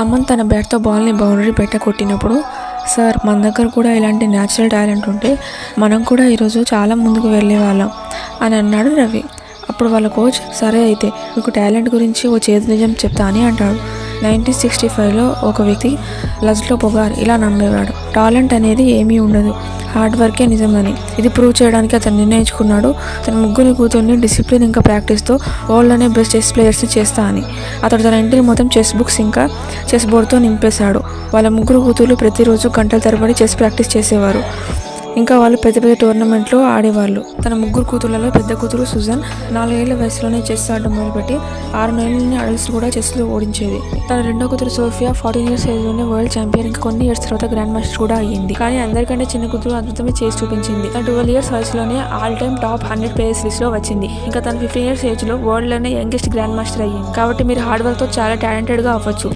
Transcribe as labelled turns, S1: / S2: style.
S1: అమన్ తన బ్యాట్తో బాల్ని బౌండరీ బయట కొట్టినప్పుడు, సార్ మన దగ్గర కూడా ఇలాంటి న్యాచురల్ టాలెంట్ ఉంటే మనం కూడా ఈరోజు చాలా ముందుకు వెళ్ళే వాళ్ళం అని అన్నాడు రవి. అప్పుడు వాళ్ళ కోచ్, సరే అయితే మీకు టాలెంట్ గురించి ఓ చేతి నిజం చెప్తా అని అంటాడు. 1965లో ఒక వ్యక్తి లజ్లో పొగార్ ఇలా నమ్మేవాడు, టాలెంట్ అనేది ఏమీ ఉండదు, హార్డ్ వర్కే నిజమని. ఇది ప్రూవ్ చేయడానికి అతను నిర్ణయించుకున్నాడు తన ముగ్గురు కూతుర్ని డిసిప్లిన్ ఇంకా ప్రాక్టీస్తో వరల్డ్లోనే బెస్ట్ చెస్ ప్లేయర్స్ని చేస్తా అని. అతడు తన ఇంటిని మొత్తం చెస్ బుక్స్ ఇంకా చెస్ బోర్డ్తో నింపేశాడు. వాళ్ళ ముగ్గురు కూతుర్లు ప్రతిరోజు గంటల తరబడి చెస్ ప్రాక్టీస్ చేసేవారు. ఇంకా వాళ్ళు పెద్ద పెద్ద టోర్నమెంట్లో ఆడేవాళ్ళు. తన ముగ్గురు కూతుర్లలో పెద్ద కూతురు సుజాన్ 4 ఏళ్ల వయసులోనే చెస్ ఆడడం మొదలుపెట్టి 6 నెలలని అడల్ట్స్ కూడా చెస్లో ఓడించేది. తన రెండో కూతురు సోఫియా 14 ఇయర్స్ ఏజ్లోనే వరల్డ్ ఛాంపియన్, ఇంకా కొన్ని ఇయర్స్ తర్వాత గ్రాండ్ మాస్టర్ కూడా అయ్యింది. కానీ అందరికంటే చిన్న కూతురు అద్భుతమే చేసి చూపించింది. తన 12 ఇయర్స్ వయసులోనే ఆల్ టైమ్ టాప్ 100 ప్లేయర్స్ లిస్ట్లో వచ్చింది. ఇంకా తన 15 ఇయర్స్ ఏజ్లో వరల్డ్లోనే యంగెస్ట్ గ్రాండ్ మాస్టర్ అయ్యింది. కాబట్టి మీరు హార్డ్ వర్క్తో చాలా టాలెంటెడ్గా అవ్వచ్చు.